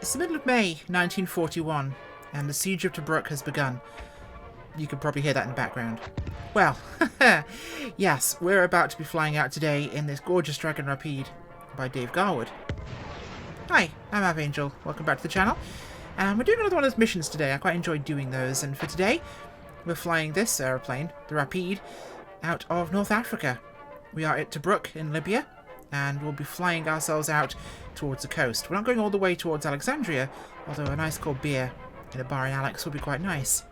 It's the middle of May 1941, and the siege of Tobruk has begun. You can probably hear that in the background. Well, yes, we're about to be flying out today in this gorgeous Dragon Rapide by Dave Garwood. Hi, I'm Avangel. Welcome back to the channel. We're doing another one of those missions today. I quite enjoyed doing those, and for today, we're flying this aeroplane, the Rapide, out of North Africa. We are at Tobruk in Libya, and we'll be flying ourselves out towards the coast. We're not going all the way towards Alexandria, although a nice cold beer in a bar in Alex would be quite nice.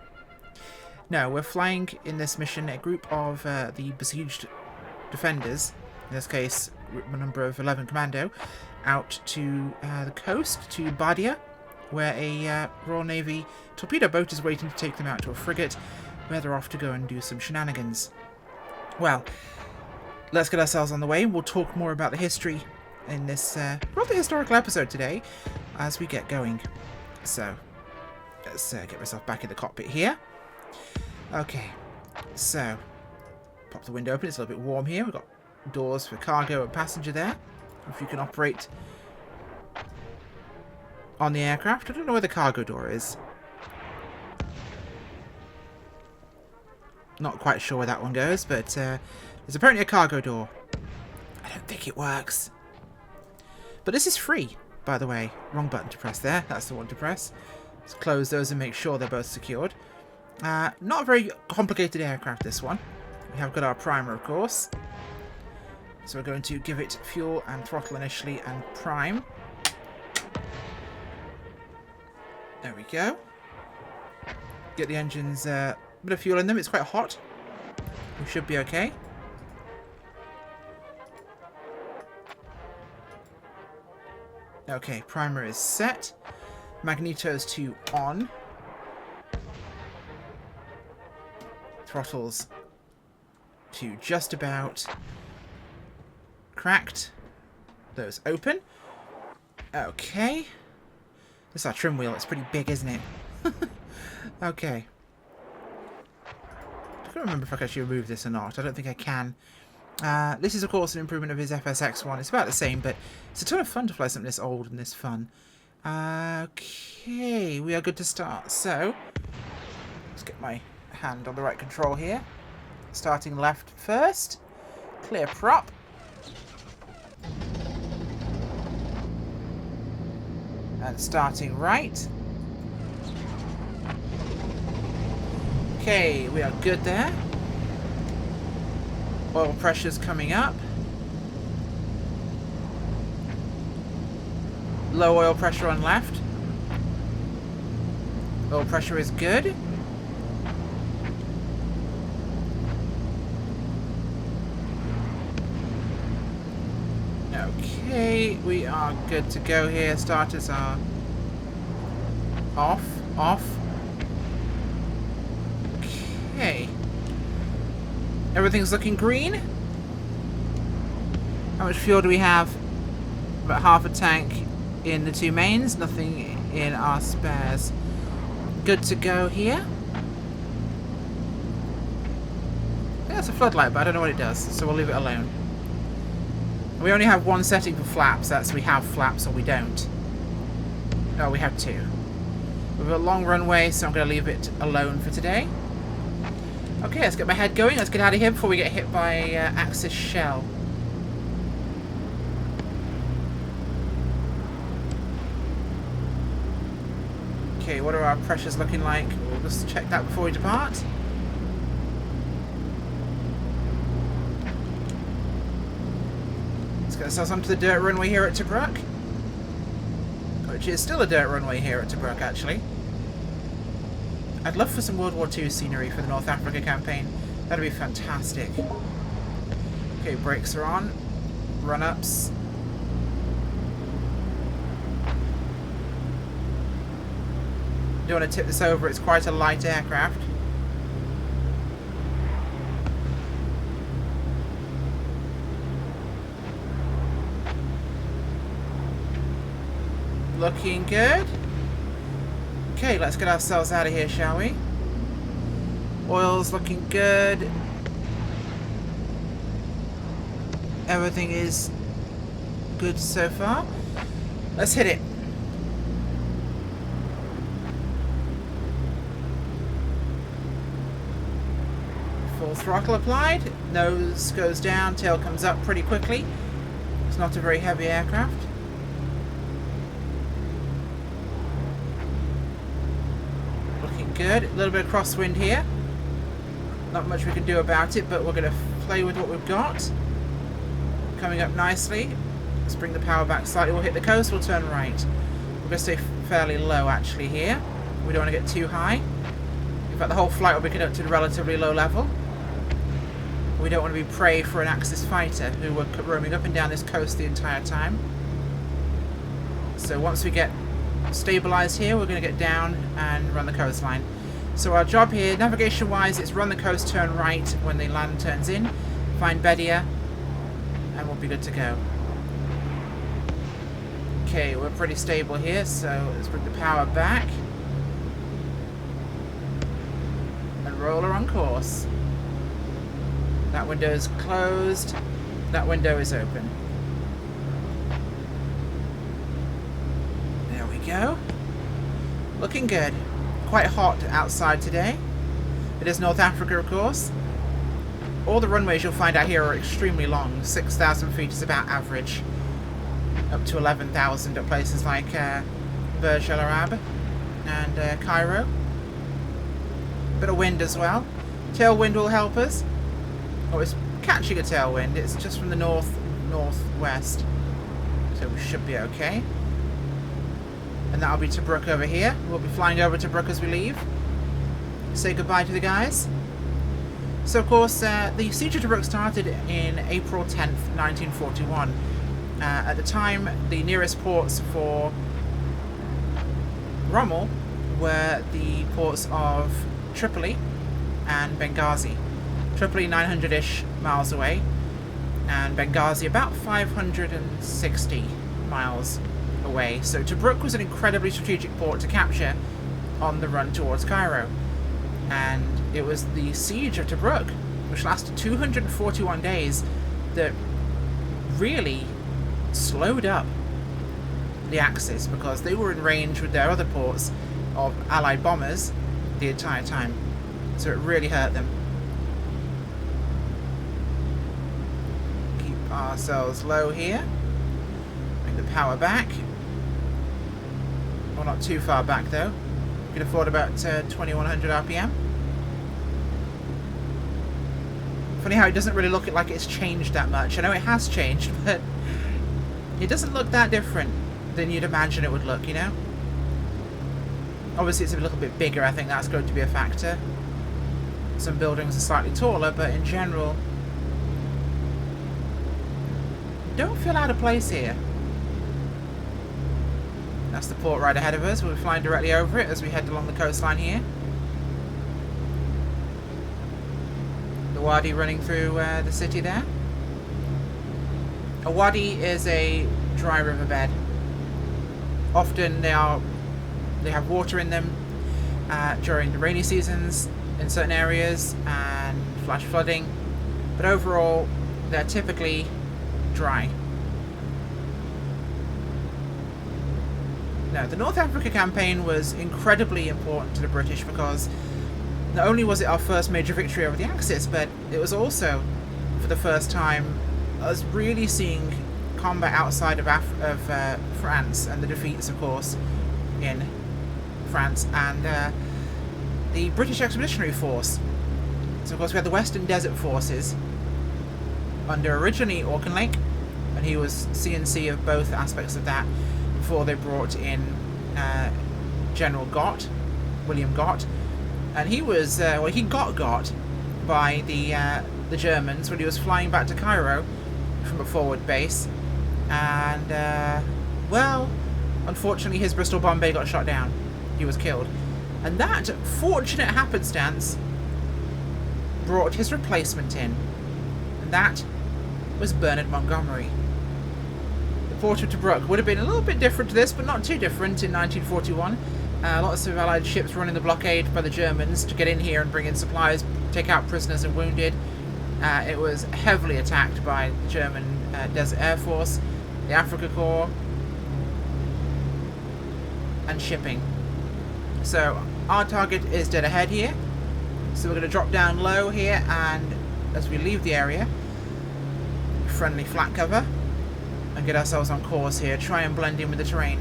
No, we're flying in this mission a group of the besieged defenders, in this case a number of 11 Commando, out to the coast, to Badia, where a Royal Navy torpedo boat is waiting to take them out to a frigate, where they're off to go and do some shenanigans. Well, let's get ourselves on the way. We'll talk more about the history in this rather historical episode today as we get going. So, let's get myself back in the cockpit here. Okay, so, pop the window open. It's a little bit warm here. We've got doors for cargo and passenger there. If you can operate on the aircraft. I don't know where the cargo door is. Not quite sure where that one goes, but there's apparently a cargo door. I don't think it works. But this is free, by the way. Wrong button to press there. That's the one to press. Let's close those and make sure they're both secured. Not a very complicated aircraft, this one. We have got our primer, of course. So we're going to give it fuel and throttle initially and prime. There we go. Get the engines a bit of fuel in them. It's quite hot. We should be okay. Okay, primer is set. Magnetos to on. Throttles to just about. Cracked. Those open. Okay. This is our trim wheel. It's pretty big, isn't it? Okay. I can't remember if I can actually remove this or not. I don't think I can. This is, of course, an improvement of his FSX one. It's about the same, but it's a ton of fun to fly something this old and this fun. Okay, we are good to start. So, let's get my hand on the right control here. Starting left first. Clear prop. And starting right. Okay, we are good there. Oil pressure's coming up. Low oil pressure on left. Oil pressure is good. Okay, we are good to go here. Starters are off. Okay. Everything's looking green. How much fuel do we have? About half a tank in the two mains. Nothing in our spares. Good to go here. That's a floodlight, but I don't know what it does, so we'll leave it alone. We only have one setting for flaps. That's we have flaps or we don't. Oh, we have two. We have a long runway, so I'm going to leave it alone for today. Okay, let's get my head going. Let's get out of here before we get hit by Axis shell. Okay, what are our pressures looking like? We'll just check that before we depart. Let's get ourselves onto the dirt runway here at Tobruk. Which is still a dirt runway here at Tobruk, actually. I'd love for some World War II scenery for the North Africa campaign. That'd be fantastic. Okay, brakes are on. Run-ups. Don't want to tip this over, it's quite a light aircraft. Looking good. Okay, let's get ourselves out of here, shall we? Oil's looking good. Everything is good so far. Let's hit it. throttle applied. Nose goes down, tail comes up pretty quickly. It's not a very heavy aircraft. Looking good. A little bit of crosswind here. Not much we can do about it, but we're going to play with what we've got. Coming up nicely. Let's bring the power back slightly. We'll hit the coast, we'll turn right. We're going to stay fairly low actually here. We don't want to get too high. In fact, the whole flight will be conducted at a relatively low level. We don't want to be prey for an Axis fighter who were roaming up and down this coast the entire time. So once we get stabilized here, we're going to get down and run the coastline. So our job here, navigation-wise, is run the coast, turn right when the land turns in, find Badia, and we'll be good to go. Okay, we're pretty stable here, so let's bring the power back. And roll her on course. That window is closed. That window is open. There we go. Looking good. Quite hot outside today. It is North Africa, of course. All the runways you'll find out here are extremely long. 6,000 feet is about average. Up to 11,000 at places like Burj Al Arab and Cairo. Bit of wind as well. Tailwind will help us. Oh, it's catching a tailwind. It's just from the northwest. So we should be okay. And that'll be Tobruk over here. We'll be flying over Tobruk as we leave. Say goodbye to the guys. So, of course, the siege of Tobruk started in April 10th, 1941. At the time, the nearest ports for Rommel were the ports of Tripoli and Benghazi. Tripoli 900-ish miles away, and Benghazi about 560 miles away. So Tobruk was an incredibly strategic port to capture on the run towards Cairo. And it was the siege of Tobruk, which lasted 241 days, that really slowed up the Axis, because they were in range with their other ports of Allied bombers the entire time. So it really hurt them. Keep ourselves low here. Bring the power back. Well, not too far back though. We can afford about 2100 RPM. Funny how it doesn't really look like it's changed that much. I know it has changed, but it doesn't look that different than you'd imagine it would look, you know? Obviously it's a little bit bigger, I think that's going to be a factor. Some buildings are slightly taller, but in general, don't feel out of place here. That's the port right ahead of us. We'll be flying directly over it as we head along the coastline here. The wadi running through the city there. A wadi is a dry riverbed. Often they have water in them during the rainy seasons in certain areas and flash flooding, but overall they're typically dry. Now, the North Africa campaign was incredibly important to the British because not only was it our first major victory over the Axis, but it was also, for the first time, us really seeing combat outside of France, and the defeats, of course, in France, and the British Expeditionary Force. So, of course, we had the Western Desert Forces under originally Auchinleck, and he was CNC of both aspects of that before they brought in General Gott, William Gott, and he was well, he got by the Germans when he was flying back to Cairo from a forward base, and well, unfortunately his Bristol Bombay got shot down. He was killed, and that fortunate happenstance brought his replacement in, and that was Bernard Montgomery. The port of Tobruk would have been a little bit different to this, but not too different in 1941. Lots of Allied ships running the blockade by the Germans to get in here and bring in supplies, take out prisoners and wounded. It was heavily attacked by the German Desert Air Force, the Afrika Korps, and shipping. So our target is dead ahead here. So we're going to drop down low here, and as we leave the area, friendly flat cover, and get ourselves on course here. Try and blend in with the terrain.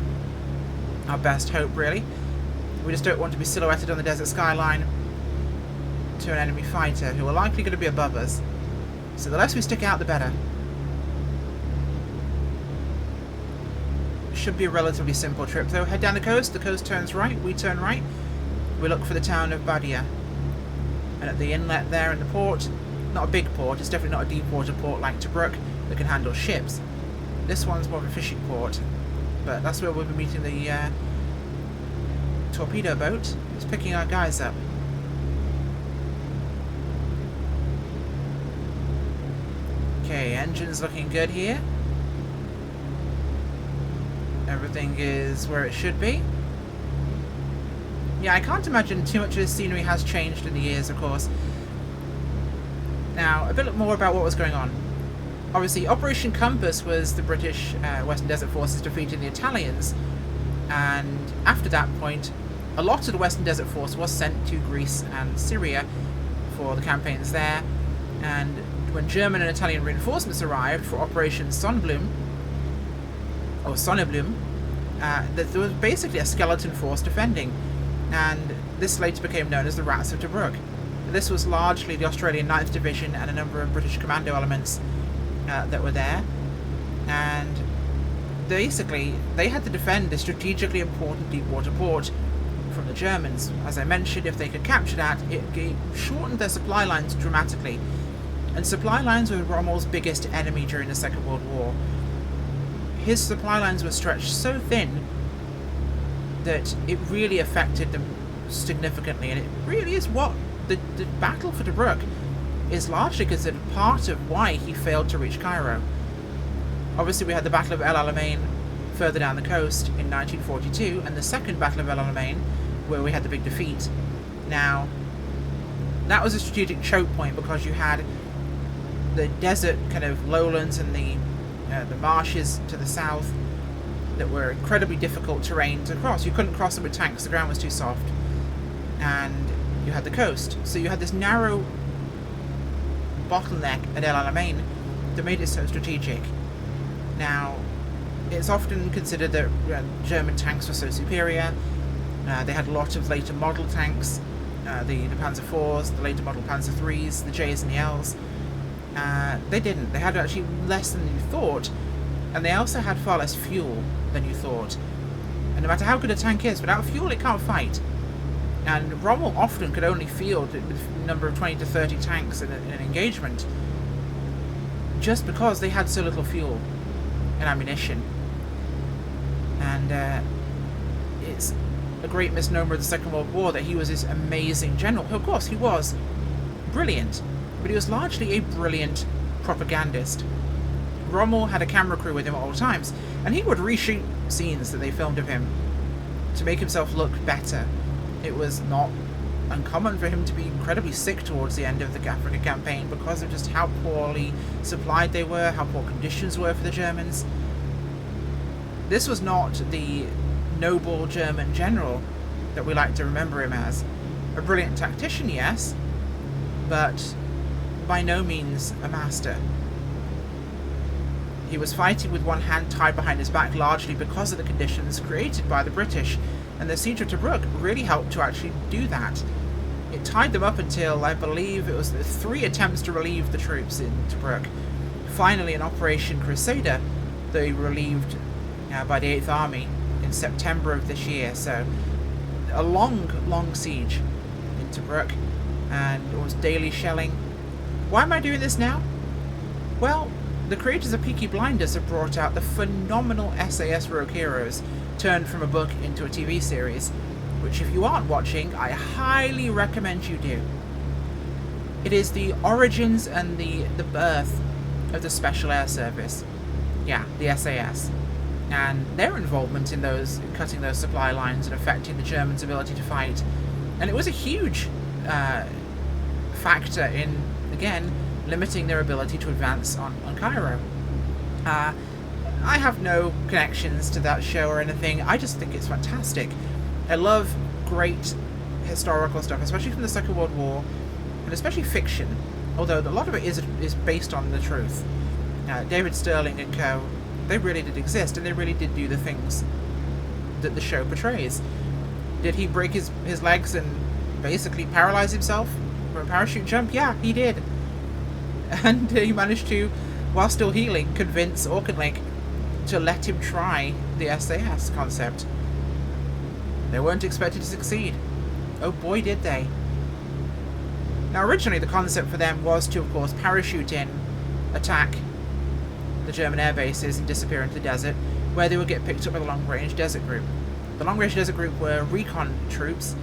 Our best hope, really. We just don't want to be silhouetted on the desert skyline to an enemy fighter who are likely going to be above us. So the less we stick out, the better. Should be a relatively simple trip, though. Head down the coast turns right, we turn right. We look for the town of Badia. And at the inlet there in the port, not a big port, it's definitely not a deep water port like Tobruk that can handle ships. This one's more of a fishing port, but that's where we'll be meeting the torpedo boat. It's picking our guys up. Okay, engine's looking good here. Everything is where it should be. Yeah, I can't imagine too much of the scenery has changed in the years, of course. Now, a bit more about what was going on. Obviously, Operation Compass was the British Western Desert Forces defeating the Italians, and after that point, a lot of the Western Desert Force was sent to Greece and Syria for the campaigns there, and when German and Italian reinforcements arrived for Operation Sonnenblume, or Sonneblum, there was basically a skeleton force defending, and this later became known as the Rats of Tobruk. This was largely the Australian 9th Division and a number of British commando elements that were there, and basically they had to defend a strategically important deep water port from the Germans. As I mentioned, if they could capture that, it shortened their supply lines dramatically, and supply lines were Rommel's biggest enemy during the Second World War. His supply lines were stretched so thin that it really affected them significantly, and it really is what the battle for Tobruk is largely considered part of why he failed to reach Cairo. Obviously, we had the Battle of El Alamein further down the coast in 1942, and the second Battle of El Alamein, where we had the big defeat. Now, that was a strategic choke point because you had the desert kind of lowlands and the marshes to the south that were incredibly difficult terrain to cross. You couldn't cross them with tanks, the ground was too soft. And you had the coast. So you had this narrow bottleneck at El Alamein that made it so strategic. Now, it's often considered that German tanks were so superior. They had a lot of later model tanks, the Panzer IVs, the later model Panzer IIIs, the Js and the Ls. They didn't. They had actually less than you thought, and they also had far less fuel than you thought. And no matter how good a tank is, without fuel it can't fight. And Rommel often could only field a number of 20 to 30 tanks in an engagement, just because they had so little fuel and ammunition. And it's a great misnomer of the Second World War that he was this amazing general. Of course, he was brilliant, but he was largely a brilliant propagandist. Rommel had a camera crew with him at all times, and he would reshoot scenes that they filmed of him to make himself look better. It was not uncommon for him to be incredibly sick towards the end of the Africa campaign because of just how poorly supplied they were, how poor conditions were for the Germans. This was not the noble German general that we like to remember him as. A brilliant tactician, yes, but by no means a master. He was fighting with one hand tied behind his back largely because of the conditions created by the British, and the siege of Tobruk really helped to actually do that. It tied them up until, I believe, it was 3 attempts to relieve the troops in Tobruk. Finally, in Operation Crusader, they relieved by the 8th Army in September of this year. So, a long, long siege in Tobruk, and it was daily shelling. Why am I doing this now? Well, the creators of Peaky Blinders have brought out the phenomenal SAS Rogue Heroes, turned from a book into a TV series, which if you aren't watching, I highly recommend you do. It is the origins and the birth of the Special Air Service. Yeah, the SAS. And their involvement in cutting those supply lines and affecting the Germans' ability to fight. And it was a huge factor in, again, limiting their ability to advance on Cairo. I have no connections to that show or anything. I just think it's fantastic. I love great historical stuff, especially from the Second World War. and especially fiction, although a lot of it is based on the truth. David Sterling and co, they really did exist, and they really did do the things that the show portrays. Did he break his legs and basically paralyze himself from a parachute jump? Yeah, he did. And he managed to, while still healing, convince Auckland Link to let him try the SAS concept. They weren't expected to succeed. Oh boy, did they. Now, originally the concept for them was to, of course, parachute in, attack the German air bases and disappear into the desert, where they would get picked up by the long-range desert group. The long-range desert group were recon troops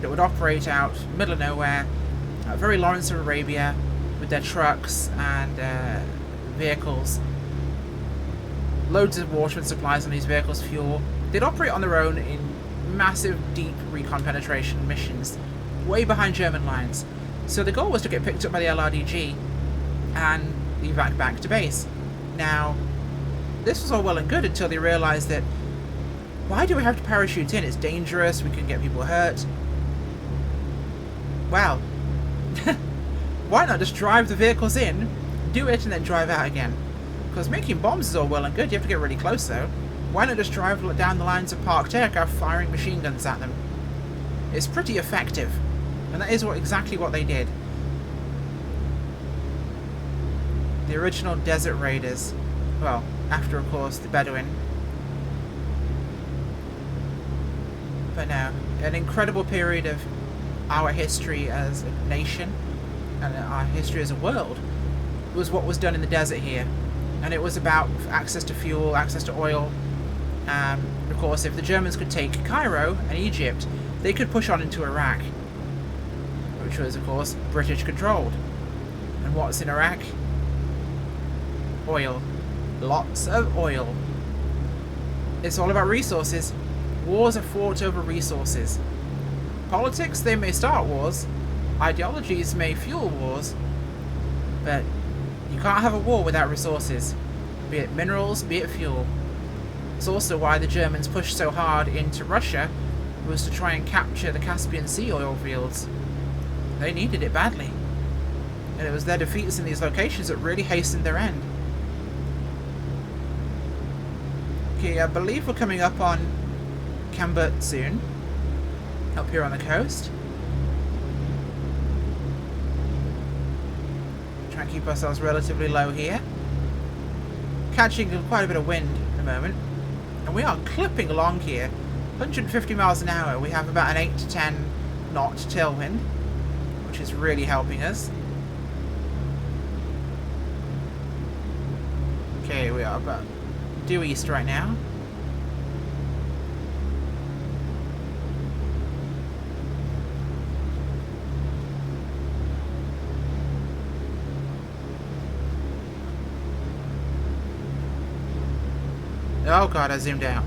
that would operate out middle of nowhere, very Lawrence of Arabia, with their trucks and vehicles. Loads of water and supplies on these vehicles, fuel. They'd operate on their own in massive, deep recon penetration missions, way behind German lines. So the goal was to get picked up by the LRDG and evac back to base. Now, this was all well and good until they realised that, why do we have to parachute in? It's dangerous, we can get people hurt. Well, why not just drive the vehicles in, do it, and then drive out again? Because making bombs is all well and good, you have to get really close though. Why not just drive down the lines of parked aircraft firing machine guns at them? It's pretty effective, and that is exactly what they did. The original Desert Raiders, well, after of course the Bedouin. But no, an incredible period of our history as a nation and our history as a world was what was done in the desert here. And it was about access to fuel, access to oil. Of course, if the Germans could take Cairo and Egypt, they could push on into Iraq, which was, of course, British controlled. And what's in Iraq? Oil. Lots of oil. It's all about resources. Wars are fought over resources. Politics, they may start wars. Ideologies may fuel wars. But you can't have a war without resources. Be it minerals, be it fuel. It's also why the Germans pushed so hard into Russia, was to try and capture the Caspian Sea oil fields. They needed it badly. And it was their defeats in these locations that really hastened their end. Okay, I believe we're coming up on Cambert soon. Up here on the coast. Try and keep ourselves relatively low here. Catching quite a bit of wind at the moment. And we are clipping along here. 150 miles an hour. We have about an 8 to 10 knot tailwind, which is really helping us. Okay, we are about due east right now. Oh god, I zoomed out.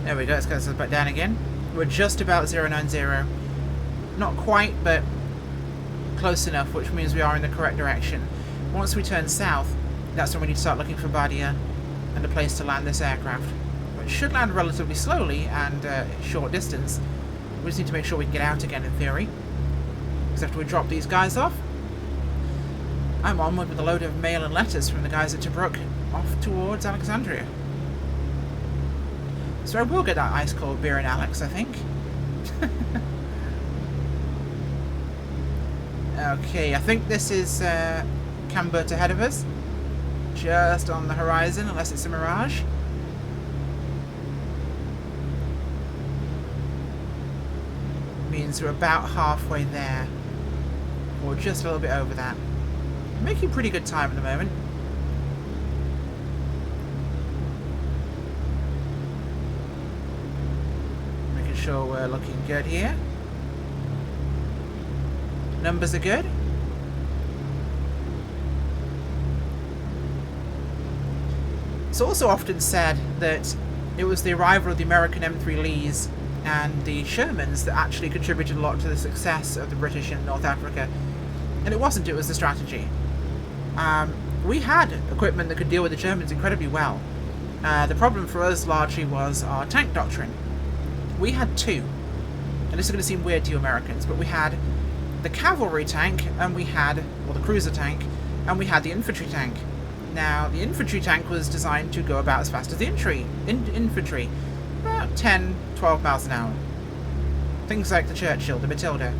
There we go, let's get us back down again. We're just about 090. Not quite, but close enough, which means we are in the correct direction. Once we turn south, that's when we need to start looking for Badia and a place to land this aircraft. Which should land relatively slowly and short distance. We just need to make sure we can get out again in theory. Because after we drop these guys off, I'm onward with a load of mail and letters from the guys at Tobruk off towards Alexandria. So I will get that ice cold beer in Alex, I think. Okay, I think this is Cambert ahead of us. Just on the horizon, unless it's a mirage. Means we're about halfway there. Or just a little bit over that. Making pretty good time at the moment. Making sure we're looking good here. Numbers are good. It's also often said that it was the arrival of the American M3 Lees and the Shermans that actually contributed a lot to the success of the British in North Africa. And it wasn't, it was the strategy. We had equipment that could deal with the Germans incredibly well. The problem for us largely was our tank doctrine. We had two, and this is going to seem weird to you Americans, but we had the cavalry tank, and we had, or the cruiser tank, and we had the infantry tank. Now, the infantry tank was designed to go about as fast as the infantry, about 10, 12 miles an hour. Things like the Churchill, the Matilda.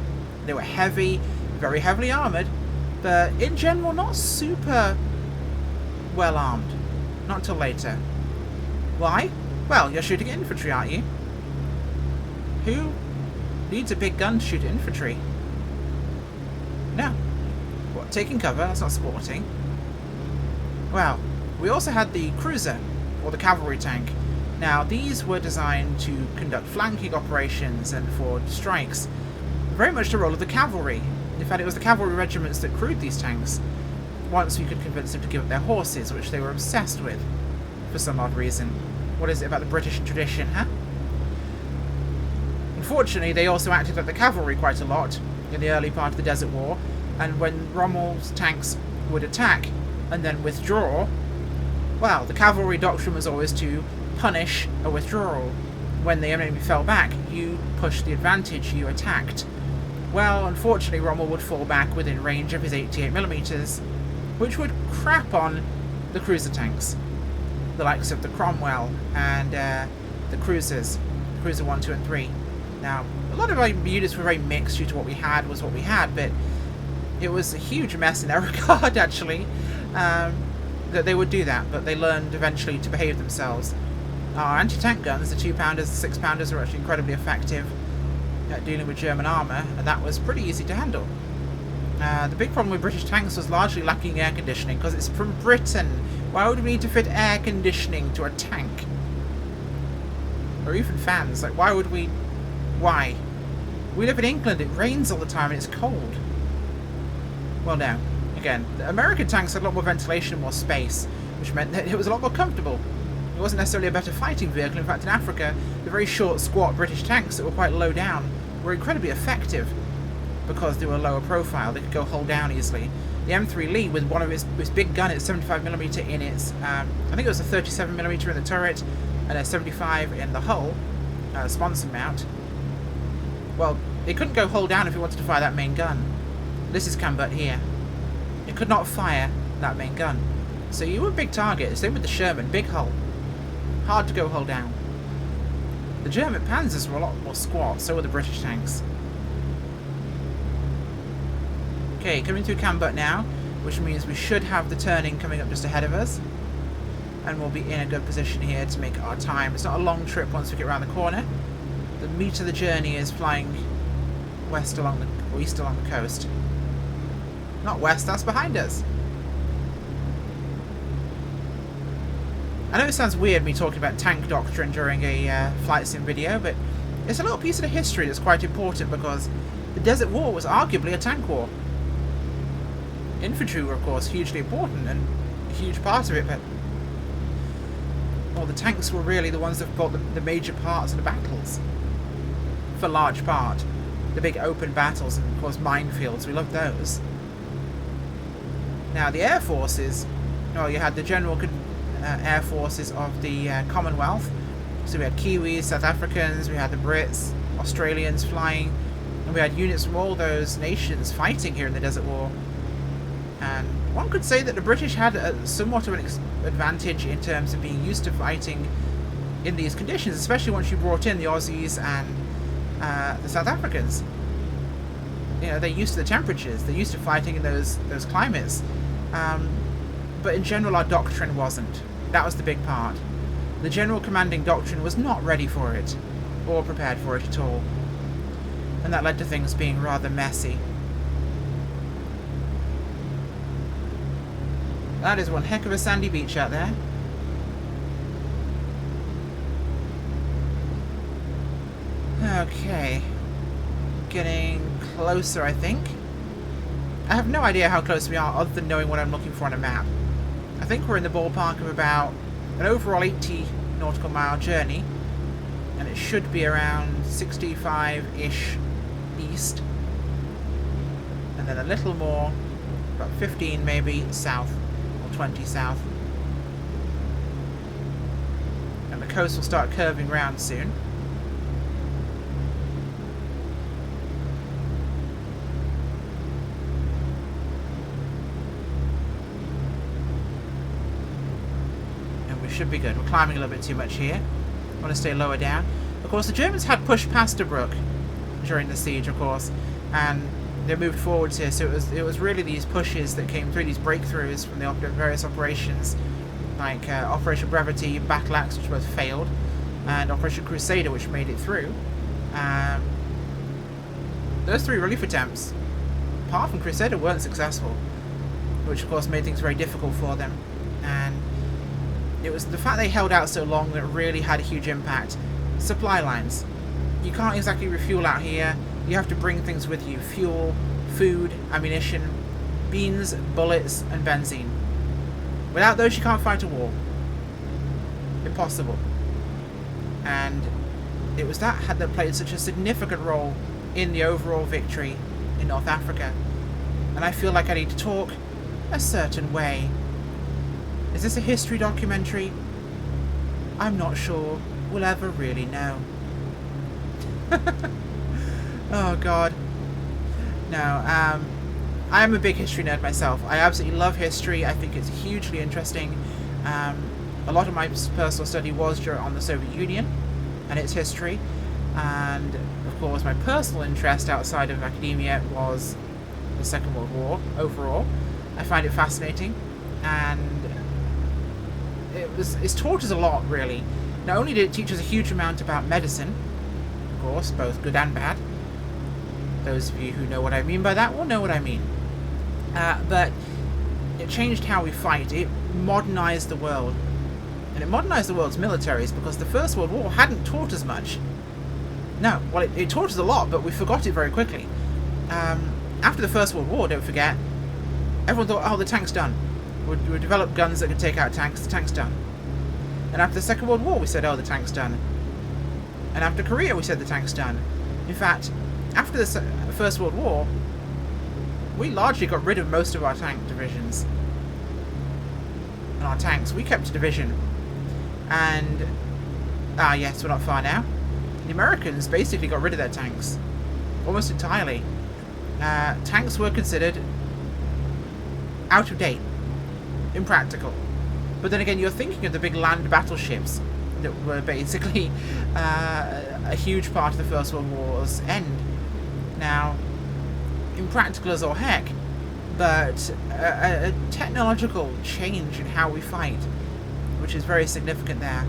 They were heavy, very heavily armoured, but in general not super well armed. Not until later. Why? Well, you're shooting at infantry, aren't you? Who needs a big gun to shoot at infantry? No. What, taking cover? That's not sporting. Well, we also had the cruiser, or the cavalry tank. Now, these were designed to conduct flanking operations and for strikes. Very much the role of the cavalry. In fact, it was the cavalry regiments that crewed these tanks, once we could convince them to give up their horses, which they were obsessed with, for some odd reason. What is it about the British tradition, huh? Unfortunately, they also acted like the cavalry quite a lot in the early part of the Desert War, and when Rommel's tanks would attack and then withdraw, well, the cavalry doctrine was always to punish a withdrawal. When the enemy fell back, you pushed the advantage, you attacked. Well, unfortunately, Rommel would fall back within range of his 88mm, which would crap on the cruiser tanks, the likes of the Cromwell and the cruisers, Cruiser 1, 2 and 3. Now, a lot of our units were very mixed due to what we had was what we had, but it was a huge mess in that regard, actually, that they would do that, but they learned eventually to behave themselves. Our anti-tank guns, the 2-pounders, the 6-pounders, were actually incredibly effective at dealing with German armour, and that was pretty easy to handle. The big problem with British tanks was largely lacking air conditioning, because it's from Britain. Why would we need to fit air conditioning to a tank? Or even fans, like why would we... Why? We live in England, it rains all the time and it's cold. Well, no. Again, the American tanks had a lot more ventilation and more space, which meant that it was a lot more comfortable. It wasn't necessarily a better fighting vehicle. In fact, in Africa, the very short, squat British tanks that were quite low down were incredibly effective because they were lower profile. They could go hull down easily. The M3 Lee, with one of its big gun, its 75mm in its, I think it was a 37mm in the turret and a 75 in the hull, sponsor mount. Well, it couldn't go hull down if it wanted to fire that main gun. This is Cambut here. It could not fire that main gun. So you were a big target. Same with the Sherman, big hull. Hard to go hull down. The German Panzers were a lot more squat, so were the British tanks. Okay, coming through Cambut now, which means we should have the turning coming up just ahead of us. And we'll be in a good position here to make our time. It's not a long trip once we get around the corner. The meat of the journey is flying east along the coast. Not west, that's behind us. I know it sounds weird me talking about tank doctrine during a flight sim video, but it's a little piece of the history that's quite important because the Desert War was arguably a tank war. Infantry were, of course, hugely important and a huge part of it, but well, the tanks were really the ones that fought the major parts of the battles. For large part. The big open battles and, of course, minefields. We loved those. Now, the air forces, well, you had the general air forces of the Commonwealth. So we had Kiwis, South Africans, we had the Brits, Australians flying, and we had units from all those nations fighting here in the Desert War. And one could say that the British had somewhat of an advantage in terms of being used to fighting in these conditions, especially once you brought in the Aussies and the South Africans. You know, they're used to the temperatures, they're used to fighting in those climates. But in general, our doctrine wasn't. That was the big part. The general commanding doctrine was not ready for it, or prepared for it at all. And that led to things being rather messy. That is one heck of a sandy beach out there. Okay. Getting closer, I think. I have no idea how close we are other than knowing what I'm looking for on a map. I think we're in the ballpark of about an overall 80 nautical mile journey. And it should be around 65-ish east. And then a little more, about 15 maybe south, or 20 south. And the coast will start curving round soon. And we should be good. We're climbing a little bit too much here. I want to stay lower down. Of course, the Germans had pushed past Tobruk during the siege, of course, and they moved forwards here. So it was really these pushes that came through, these breakthroughs from the various operations, like Operation Brevity, Battle Axe, which both failed, and Operation Crusader, which made it through. Those three relief attempts, apart from Crusader, weren't successful, which of course made things very difficult for them. And it was the fact they held out so long that really had a huge impact. Supply lines. You can't exactly refuel out here. You have to bring things with you. Fuel, food, ammunition, beans, bullets, and benzene. Without those, you can't fight a war. Impossible. And it was that that played such a significant role in the overall victory in North Africa. And I feel like I need to talk a certain way. Is this a history documentary? I'm not sure we'll ever really know. Oh god. No, I am a big history nerd myself. I absolutely love history. I think it's hugely interesting. A lot of my personal study was on the Soviet Union and its history. And of course my personal interest outside of academia was the Second World War overall. I find it fascinating, and it's taught us a lot, really. Not only did it teach us a huge amount about medicine, of course, both good and bad. Those of you who know what I mean by that will know what I mean. But it changed how we fight. It modernized the world. And it modernized the world's militaries because the First World War hadn't taught us much. No, well, it taught us a lot, but we forgot it very quickly. After the First World War, don't forget, everyone thought, oh, the tank's done. We developed guns that could take out tanks, the tank's done. And after the Second World War, we said, oh, the tank's done. And after Korea, we said the tank's done. In fact, after the First World War, we largely got rid of most of our tank divisions. And our tanks, we kept a division. And, yes, we're not far now. The Americans basically got rid of their tanks. Almost entirely. Tanks were considered out of date. Impractical. But then again, you're thinking of the big land battleships that were basically a huge part of the First World War's end. Now, impractical as all heck, but a technological change in how we fight, which is very significant there.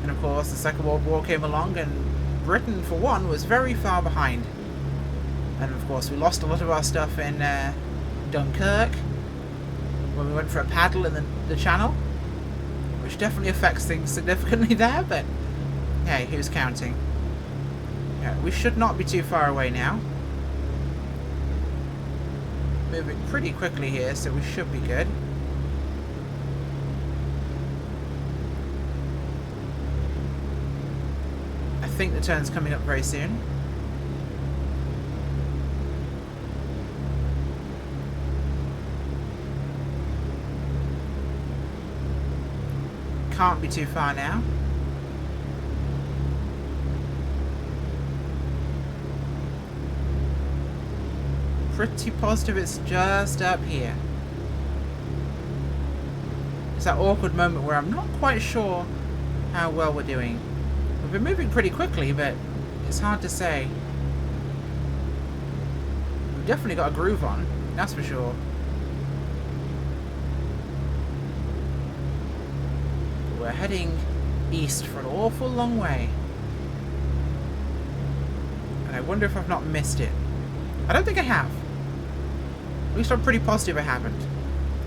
And of course, the Second World War came along, and Britain, for one, was very far behind. And of course, we lost a lot of our stuff in Dunkirk, when we went for a paddle in the Channel, which definitely affects things significantly there, but hey, who's counting? Yeah, we should not be too far away now. Moving pretty quickly here, so we should be good. I think the turn's coming up very soon. Can't be too far now. Pretty positive it's just up here. It's that awkward moment where I'm not quite sure how well we're doing. We've been moving pretty quickly, but it's hard to say. We've definitely got a groove on, that's for sure. We're heading east for an awful long way. And I wonder if I've not missed it. I don't think I have. At least I'm pretty positive I haven't.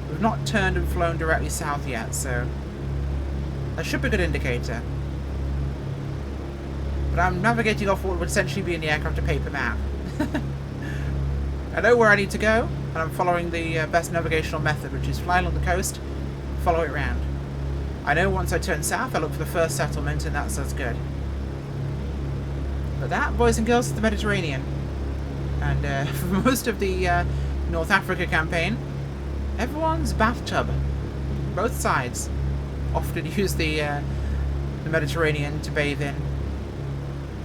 We've not turned and flown directly south yet, so that should be a good indicator. But I'm navigating off what would essentially be in the aircraft a paper map. I know where I need to go, and I'm following the best navigational method, which is fly along the coast, follow it round. I know once I turn south, I look for the first settlement, and that sounds good. But that, boys and girls, is the Mediterranean. And for most of the North Africa campaign, everyone's bathtub. Both sides. often use the Mediterranean to bathe in,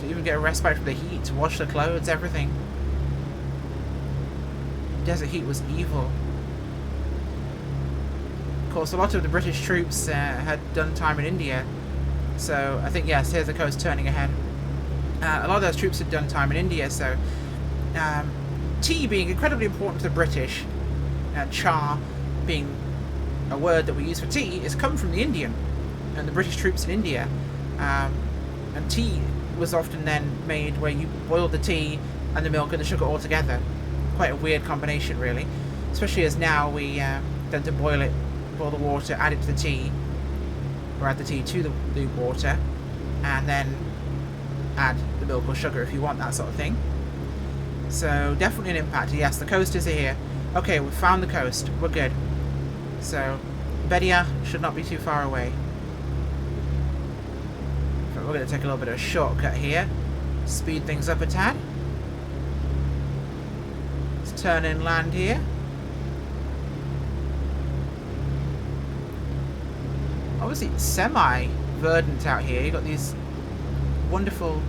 to even get a respite from the heat, to wash their clothes, everything. Desert heat was evil. Of course, a lot of the British troops had done time in India, so I think, yes, here's the coast turning ahead. A lot of those troops had done time in India, so tea being incredibly important to the British, char being a word that we use for tea, is come from the Indian and the British troops in India. And tea was often then made where you boiled the tea and the milk and the sugar all together. Quite a weird combination, really, especially as now we tend to boil the water, add it to the tea, or add the tea to the water, and then add the milk or sugar if you want that sort of thing. So definitely an impact. Yes, the coast is here. Okay, we've found the coast. We're good. So Badia should not be too far away. But we're going to take a little bit of a shortcut here. Speed things up a tad. Let's turn inland here. Obviously semi-verdant out here. You've got these wonderful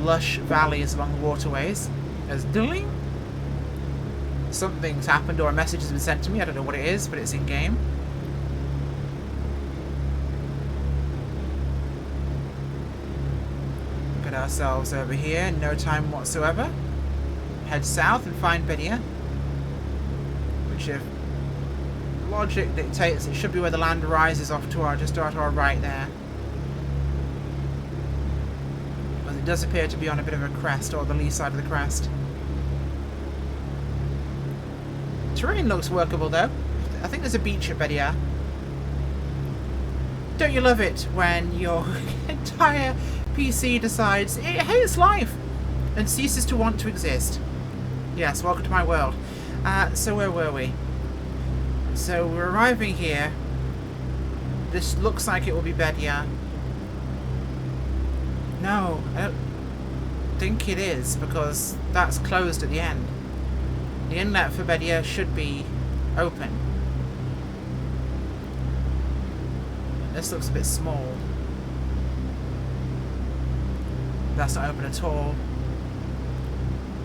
lush valleys along the waterways. There's ding! Something's happened or a message has been sent to me. I don't know what it is, but it's in game. Get ourselves over here. No time whatsoever. Head south and find Badia, which, if logic dictates, it should be where the land rises off to just to our right there. But it does appear to be on a bit of a crest, or the lee side of the crest. Terrain looks workable though. I think there's a beach at Badia. Don't you love it when your entire PC decides it hates life and ceases to want to exist? Yes, welcome to my world. So where were we? So we're arriving here. This looks like it will be Badia. No, I don't think it is, because that's closed at the end. The inlet for Badia should be open. This looks a bit small. That's not open at all.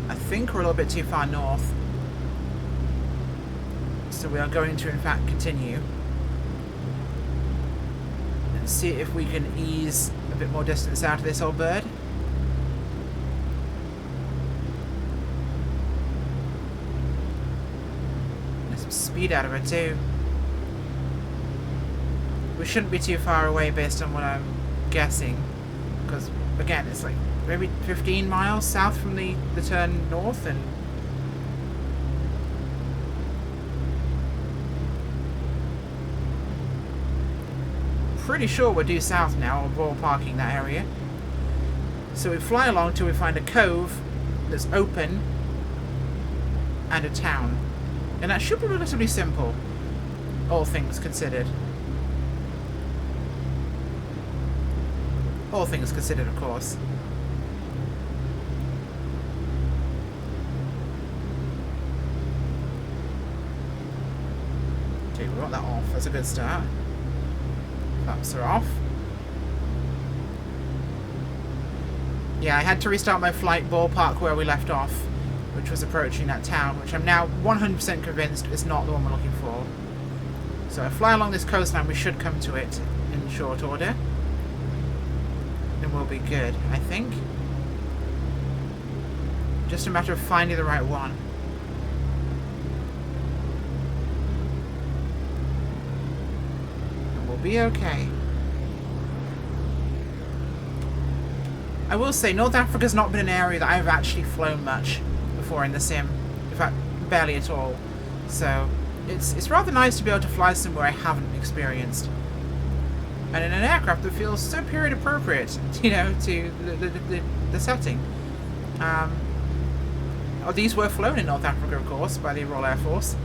I think we're a little bit too far north. So we are going to, in fact, continue. And see if we can ease a bit more distance out of this old bird. There's some speed out of it too. We shouldn't be too far away based on what I'm guessing. Because, again, it's like maybe 15 miles south from the turn north, and pretty sure we're due south now, or ballparking that area. So we fly along till we find a cove that's open and a town. And that should be relatively simple, all things considered. All things considered, of course. Okay, we got that off. That's a good start. Flaps are off. Yeah, I had to restart my flight ballpark where we left off, which was approaching that town, which I'm now 100% convinced is not the one we're looking for. So I fly along this coastline, we should come to it in short order. And we'll be good, I think. Just a matter of finding the right one. And we'll be okay. I will say, North Africa's not been an area that I've actually flown much before in the sim. In fact, barely at all. So, it's rather nice to be able to fly somewhere I haven't experienced. And in an aircraft that feels so period appropriate, you know, to the setting. These were flown in North Africa, of course, by the Royal Air Force.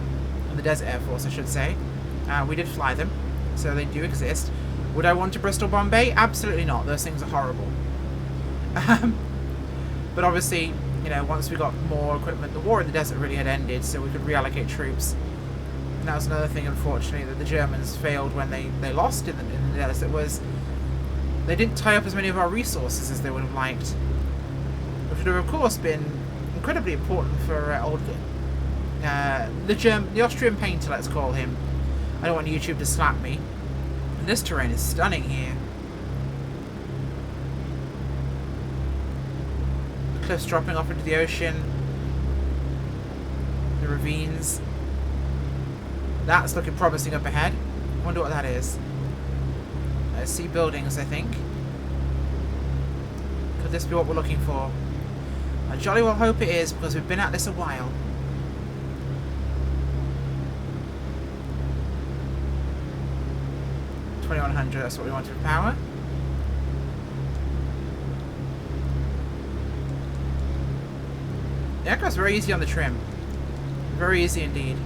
And the Desert Air Force, I should say. We did fly them, so they do exist. Would I want to Bristol Bombay? Absolutely not. Those things are horrible. But obviously, you know, once we got more equipment, the war in the desert really had ended, so we could reallocate troops. And that was another thing, unfortunately, that the Germans failed when they lost in the desert, was they didn't tie up as many of our resources as they would have liked. Which would have, of course, been incredibly important for the Austrian painter, let's call him. I don't want YouTube to slap me. And this terrain is stunning here. The cliffs dropping off into the ocean. The ravines. That's looking promising up ahead. I wonder what that is. I see buildings, I think. Could this be what we're looking for? I jolly well hope it is, because we've been at this a while. $2100, that's what we wanted for power. The aircraft's very easy on the trim. Very easy indeed.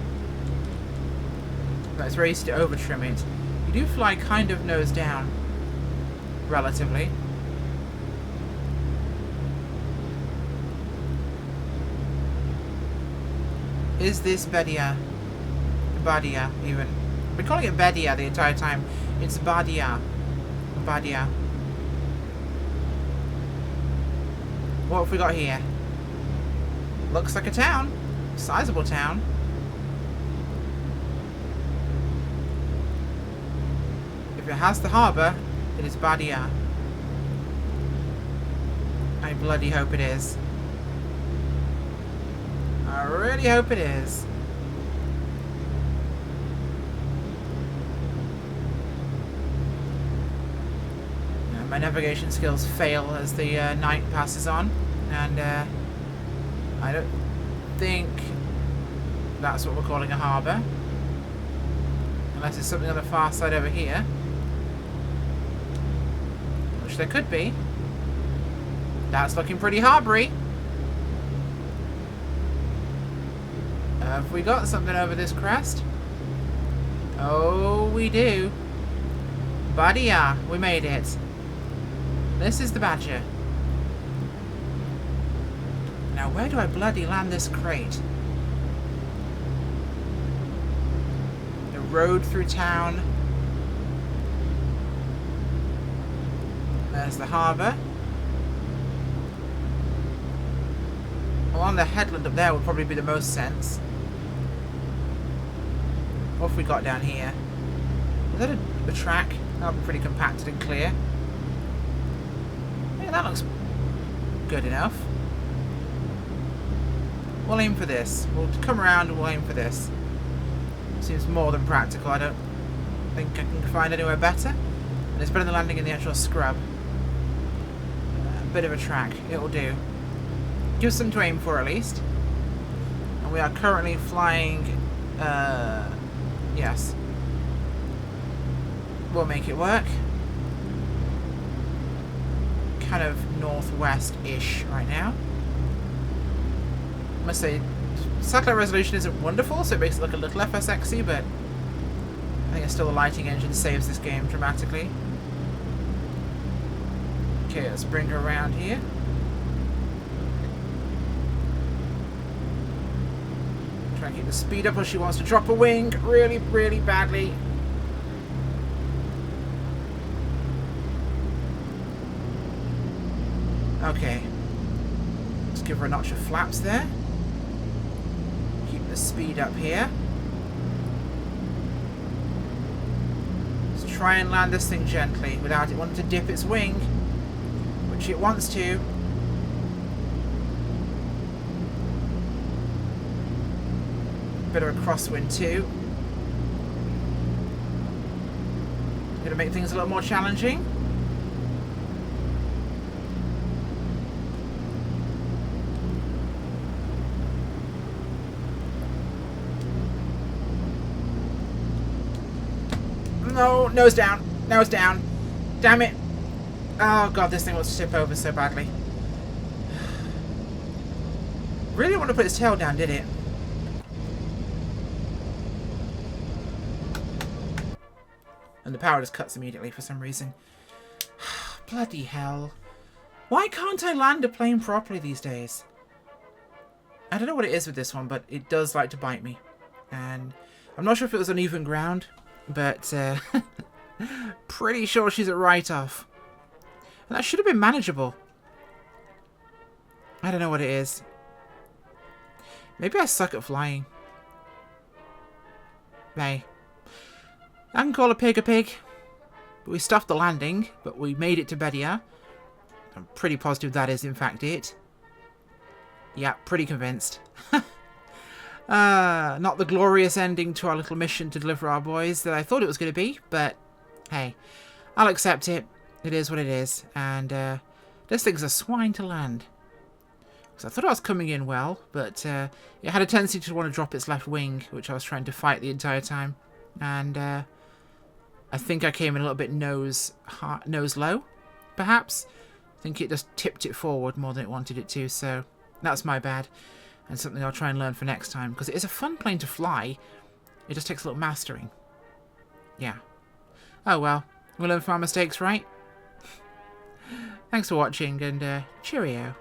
But it's very easy to over trim it. You do fly kind of nose down. Relatively. Is this Badia? Badia, even. I've been calling it Badia the entire time. It's Badia. Badia. What have we got here? Looks like a town. Sizable town. If it has the harbour, it is Badia. I bloody hope it is. I really hope it is. My navigation skills fail as the night passes on, and I don't think that's what we're calling a harbour, unless it's something on the far side over here, which there could be. That's looking pretty harboury. Have we got something over this crest? Oh, we do. Badia, we made it. This is the Badger. Now, where do I bloody land this crate? The road through town. There's the harbour. Along the headland up there would probably be the most sense. What have we got down here? Is that a track? That'll be pretty compacted and clear. Yeah, that looks good enough. We'll aim for this. We'll come around and we'll aim for this. Seems more than practical. I don't think I can find anywhere better. And it's better than landing in the actual scrub. A bit of a track. It'll do. Give us something to aim for at least. And we are currently flying... yes. We'll make it work. Kind of northwest-ish right now. I must say, satellite resolution isn't wonderful, so it makes it look a little FSXy, but I think it's still the lighting engine saves this game dramatically. Okay, let's bring her around here. Try and keep the speed up, or she wants to drop a wing really, really badly. Okay. Let's give her a notch of flaps there. Keep the speed up here. Let's try and land this thing gently without it wanting to dip its wing, which it wants to. Bit of a crosswind too. Gonna make things a little more challenging. No, nose down. Nose down. Damn it. Oh god, this thing wants to tip over so badly. Really didn't want to put its tail down, did it? And the power just cuts immediately for some reason. Bloody hell. Why can't I land a plane properly these days? I don't know what it is with this one, but it does like to bite me. And I'm not sure if it was uneven ground, but pretty sure she's at write-off. And that should have been manageable. I don't know what it is. Maybe I suck at flying. Hey. I can call a pig. We stuffed the landing, but we made it to Badia. I'm pretty positive that is in fact it. Yeah, pretty convinced. Not the glorious ending to our little mission to deliver our boys that I thought it was going to be, but hey, I'll accept it. It is what it is, and this thing's a swine to land. So I thought I was coming in well, but it had a tendency to want to drop its left wing, which I was trying to fight the entire time, and I think I came in a little bit nose low, perhaps. I think it just tipped it forward more than it wanted it to, so that's my bad. And something I'll try and learn for next time, because it is a fun plane to fly. It just takes a little mastering. Yeah. Oh well, we'll learn from our mistakes, right? Thanks for watching, and cheerio.